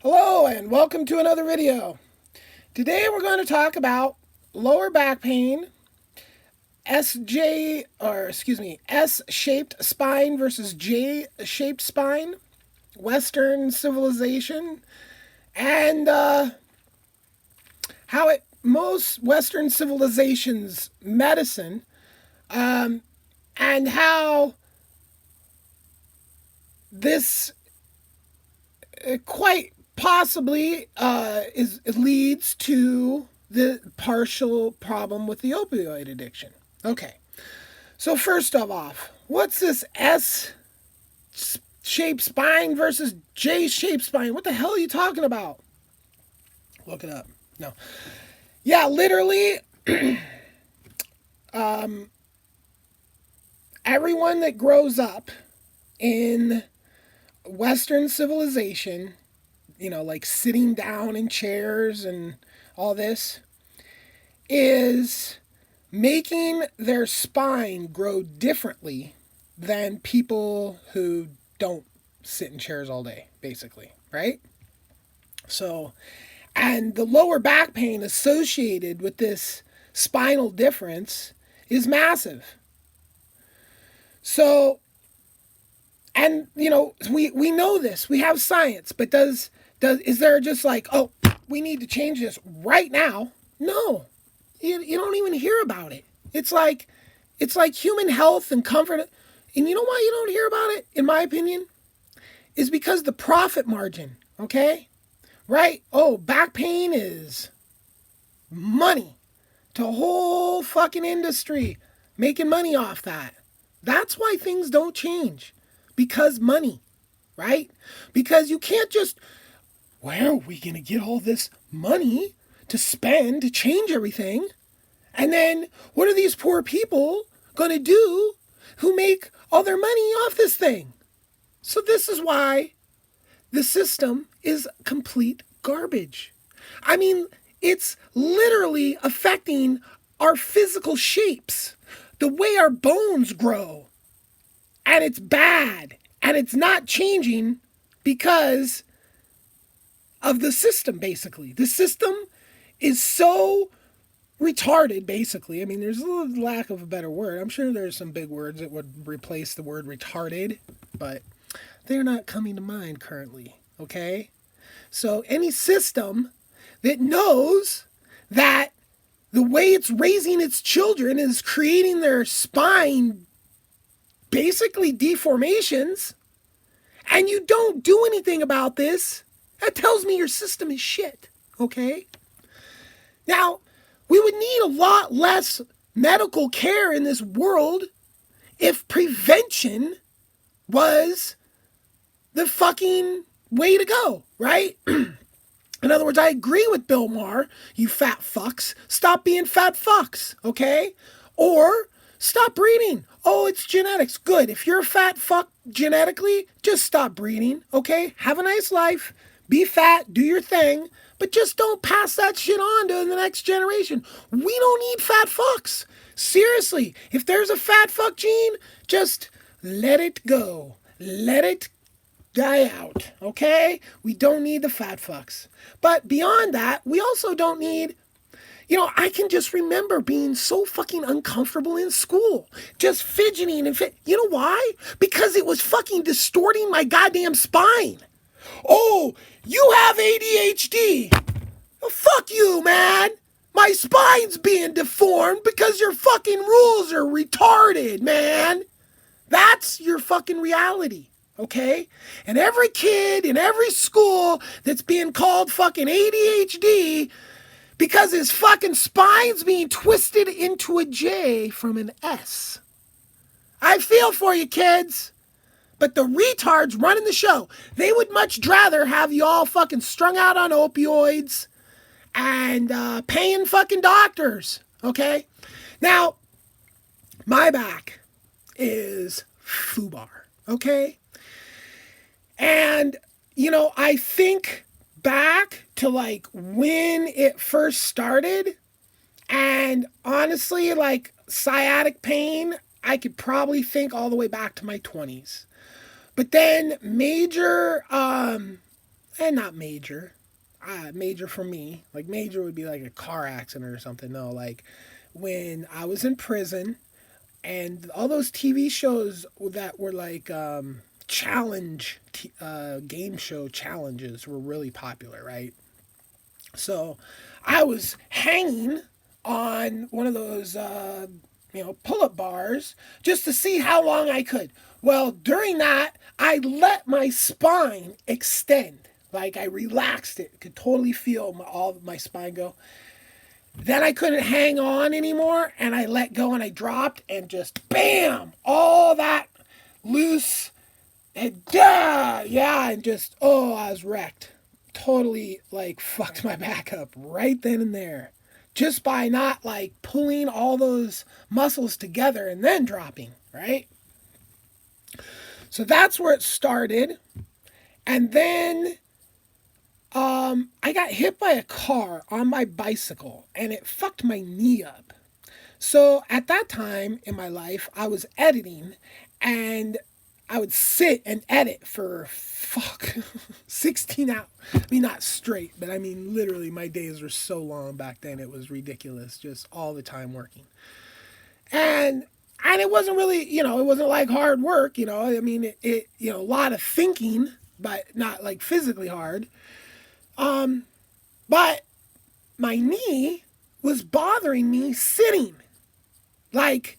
Hello and welcome to another video. Today we're going to talk about lower back pain, S-shaped spine versus J-shaped spine, Western civilization, and how most Western civilizations medicine, and how this quite possibly it leads to the partial problem with the opioid addiction. Okay, so first of all, what's this S-shaped spine versus J-shaped spine? What the hell are you talking about? Look it up. No. Yeah, literally, everyone that grows up in Western civilization, like sitting down in chairs and all this, is making their spine grow differently than people who don't sit in chairs all day, basically, right? So, and the lower back pain associated with this spinal difference is massive. So, and we know this. We have science, but is there just like, oh, we need to change this right now? No, you don't even hear about it. It's like human health and comfort. And you know why you don't hear about it, in my opinion? Is because the profit margin, okay? Right? Oh, back pain is money to a whole fucking industry making money off that. That's why things don't change. Because money, right? Because you can't just, where are we going to get all this money to spend to change everything? And then what are these poor people going to do who make all their money off this thing? So this is why the system is complete garbage. I mean, it's literally affecting our physical shapes, the way our bones grow. And it's bad. And it's not changing because of the system, basically. The system is so retarded, basically. I mean, there's a little lack of a better word. I'm sure there's some big words that would replace the word retarded, but they're not coming to mind currently, okay? So any system that knows that the way it's raising its children is creating their spine basically deformations, and you don't do anything about this, that tells me your system is shit, okay? Now, we would need a lot less medical care in this world if prevention was the fucking way to go, right? In other words, I agree with Bill Maher, you fat fucks. Stop being fat fucks, okay? Or stop breeding. Oh, it's genetics. Good. If you're a fat fuck genetically, just stop breeding, okay? Have a nice life. Be fat. Do your thing. But just don't pass that shit on to the next generation. We don't need fat fucks. Seriously. If there's a fat fuck gene, just let it go. Let it die out, okay? We don't need the fat fucks. But beyond that, we also don't need, I can just remember being so fucking uncomfortable in school. Just fidgeting and you know why? Because it was fucking distorting my goddamn spine. Oh, you have ADHD. Oh, fuck you, man. My spine's being deformed because your fucking rules are retarded, man. That's your fucking reality. Okay? And every kid in every school that's being called fucking ADHD because his fucking spine's being twisted into a J from an S. I feel for you, kids. But the retards running the show, they would much rather have you all fucking strung out on opioids and paying fucking doctors. Okay? Now, my back is FUBAR. Okay? And, I think back to like when it first started, and honestly, like sciatic pain, I could probably think all the way back to my 20s. But then major and not major. Major for me, like major would be like a car accident or something. No, like when I was in prison and all those TV shows that were like game show challenges were really popular, right? So I was hanging on one of those, pull up bars just to see how long I could. Well, during that, I let my spine extend. Like I relaxed it, could totally feel all my spine go. Then I couldn't hang on anymore, and I let go and I dropped, and just bam, all that loose and yeah, and just I was wrecked. Totally like fucked my back up right then and there. Just by not like pulling all those muscles together and then dropping, right? So that's where it started. And then I got hit by a car on my bicycle and it fucked my knee up. So at that time in my life, I was editing and I would sit and edit for 16 hours. I mean, not straight, but I mean, literally, my days were so long back then. It was ridiculous, just all the time working. And it wasn't really, it wasn't like hard work, I mean, a lot of thinking, but not like physically hard. But my knee was bothering me sitting. Like,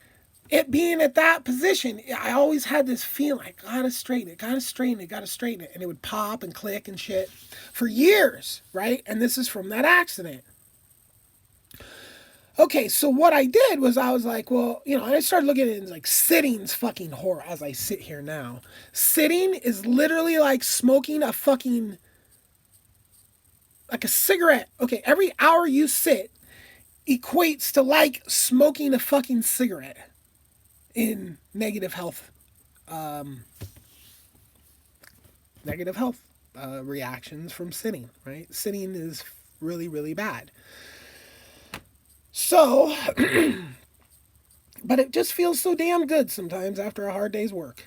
it being at that position, I always had this feeling, I gotta straighten it, gotta straighten it, gotta straighten it. And it would pop and click and shit for years, right? And this is from that accident. Okay, so what I did was I was like, well, and I started looking at it like sitting's fucking horror as I sit here now. Sitting is literally like smoking a fucking, like a cigarette. Okay, every hour you sit equates to like smoking a fucking cigarette in negative health reactions from sitting, right? Sitting is really, really bad. So, but it just feels so damn good sometimes after a hard day's work.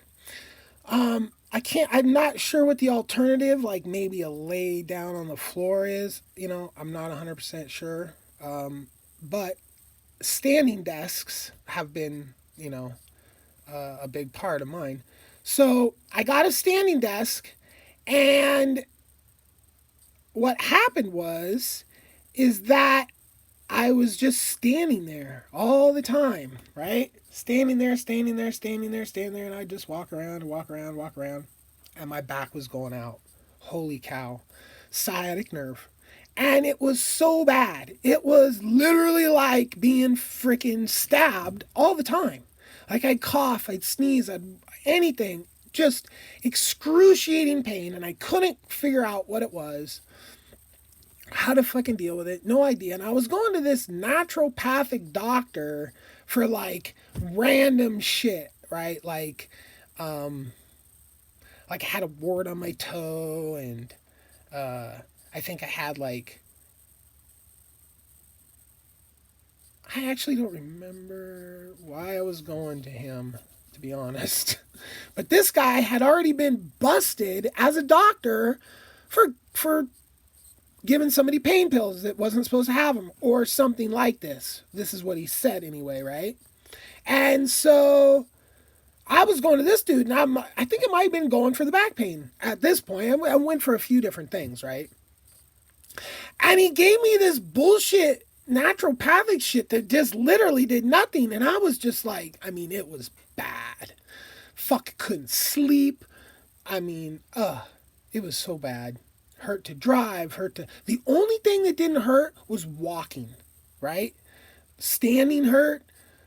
I'm not sure what the alternative, like maybe a lay down on the floor is, I'm not 100% sure. But standing desks have been, a big part of mine. So I got a standing desk, and what happened is that I was just standing there all the time, right? Standing there, standing there, standing there, standing there, and I'd just walk around, walk around, walk around, and my back was going out. Holy cow. Sciatic nerve. And it was so bad. It was literally like being freaking stabbed all the time. Like I'd cough, I'd sneeze, anything. Just excruciating pain, and I couldn't figure out what it was, how to fucking deal with it. No idea. And I was going to this naturopathic doctor for like random shit, right? Like I had a wart on my toe, and I think I had like, I actually don't remember why I was going to him, to be honest. But this guy had already been busted as a doctor for giving somebody pain pills that wasn't supposed to have them or something like this. This is what he said anyway, right? And so I was going to this dude, and I think it might have been going for the back pain at this point. I went for a few different things, right? And he gave me this bullshit naturopathic shit that just literally did nothing. And I was just like, I mean, it was bad. Fuck, couldn't sleep. I mean, it was so bad. Hurt to drive, the only thing that didn't hurt was walking, right? Standing hurt.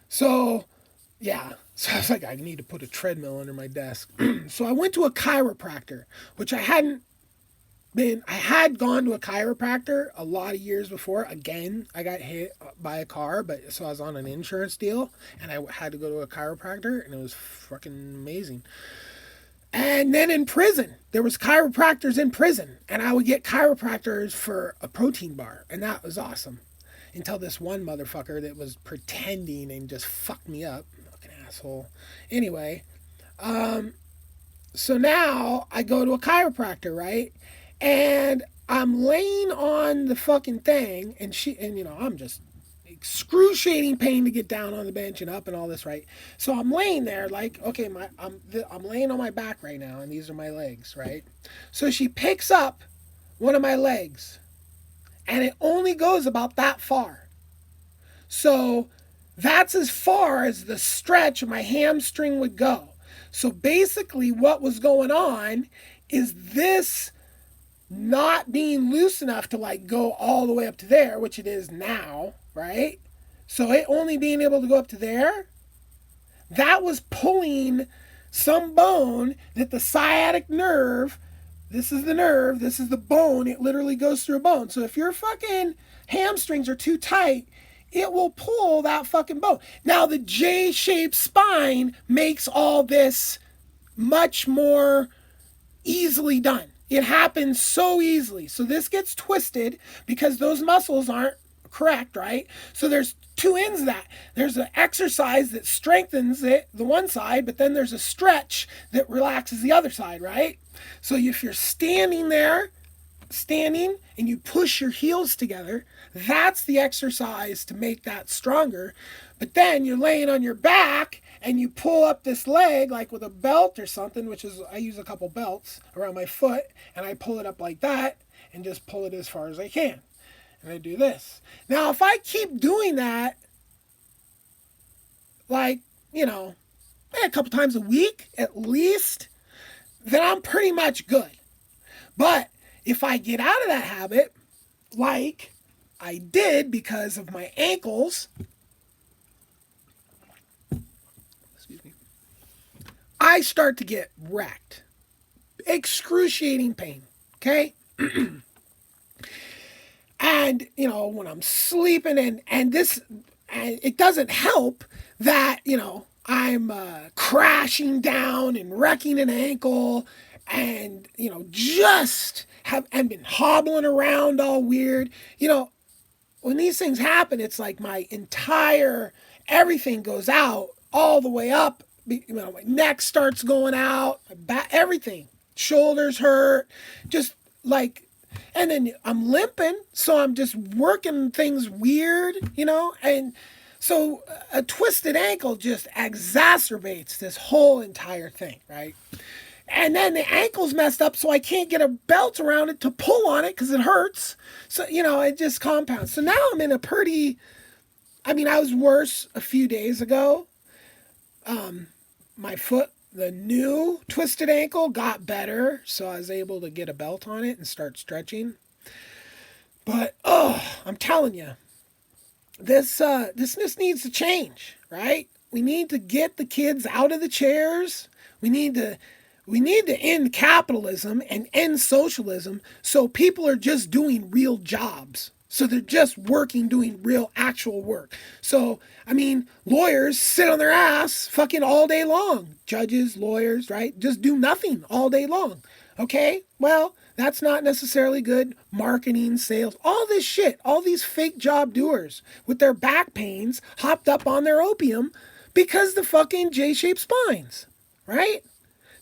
So, yeah. So I was like, I need to put a treadmill under my desk. So I went to a chiropractor, which I had gone to a chiropractor a lot of years before. Again, I got hit by a car, but so I was on an insurance deal, and I had to go to a chiropractor, and it was fucking amazing. And then in prison, there was chiropractors in prison, and I would get chiropractors for a protein bar, and that was awesome. Until this one motherfucker that was pretending and just fucked me up. Fucking asshole. Anyway, so now I go to a chiropractor, right? And I'm laying on the fucking thing, and I'm just excruciating pain to get down on the bench and up and all this, right? So I'm laying there like, okay, I'm laying on my back right now, and these are my legs, right? So she picks up one of my legs, and it only goes about that far. So that's as far as the stretch of my hamstring would go. So basically, what was going on is this not being loose enough to like go all the way up to there, which it is now, right? So it only being able to go up to there, that was pulling some bone that the sciatic nerve, this is the nerve, this is the bone, it literally goes through a bone. So if your fucking hamstrings are too tight, it will pull that fucking bone. Now the J-shaped spine makes all this much more easily done. It happens so easily. So this gets twisted because those muscles aren't correct, right? So there's two ends of that. There's an exercise that strengthens it, the one side, but then there's a stretch that relaxes the other side, right? So if you're standing and you push your heels together, that's the exercise to make that stronger. But then you're laying on your back and you pull up this leg like with a belt or something, which is, I use a couple belts around my foot, and I pull it up like that and just pull it as far as I can. And I do this. Now, if I keep doing that, like, a couple times a week at least, then I'm pretty much good. But if I get out of that habit, like I did because of my ankles, I start to get wrecked. Excruciating pain. Okay? And, when I'm sleeping and it doesn't help that, I'm crashing down and wrecking an ankle and, just have been hobbling around all weird. When these things happen, it's like my entire everything goes out all the way up. My neck starts going out, my back, everything. Shoulders hurt, just like, and then I'm limping, so I'm just working things weird, and so a twisted ankle just exacerbates this whole entire thing, right? And then the ankle's messed up, so I can't get a belt around it to pull on it because it hurts. So, it just compounds. So now I'm in I was worse a few days ago. My foot, the new twisted ankle got better, so I was able to get a belt on it and start stretching. But, I'm telling you, this needs to change, right? We need to get the kids out of the chairs. We need to end capitalism and end socialism so people are just doing real jobs. So they're just doing real actual work. So, lawyers sit on their ass fucking all day long. Judges, lawyers, right? Just do nothing all day long. Okay? Well, that's not necessarily good. Marketing, sales, all this shit, all these fake job doers with their back pains hopped up on their opium because the fucking J-shaped spines, right?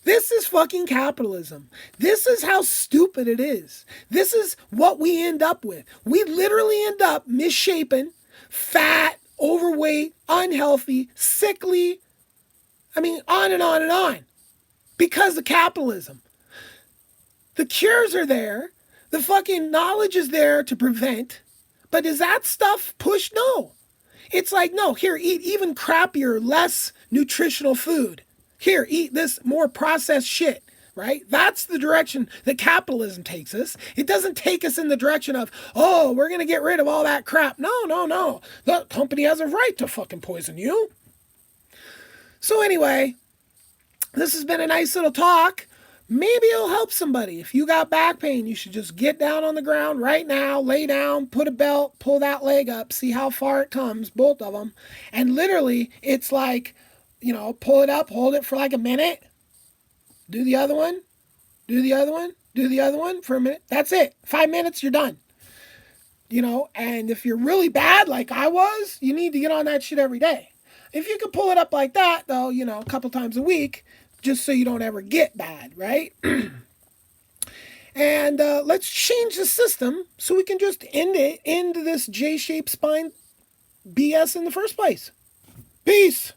This is fucking capitalism. This is how stupid it is. This is what we end up with. We literally end up misshapen, fat, overweight, unhealthy, sickly. On and on and on. Because of capitalism. The cures are there. The fucking knowledge is there to prevent. But is that stuff pushed? No. It's like, no, here, eat even crappier, less nutritional food. Here, eat this more processed shit, right? That's the direction that capitalism takes us. It doesn't take us in the direction of, we're going to get rid of all that crap. No. The company has a right to fucking poison you. So anyway, this has been a nice little talk. Maybe it'll help somebody. If you got back pain, you should just get down on the ground right now, lay down, put a belt, pull that leg up, see how far it comes, both of them. And literally, it's like, pull it up, hold it for like a minute, do the other one, do the other one, do the other one for a minute. That's it. 5 minutes, you're done. And if you're really bad like I was, you need to get on that shit every day. If you can pull it up like that, though, a couple times a week, just so you don't ever get bad, right? And let's change the system so we can just end this J-shaped spine BS in the first place. Peace.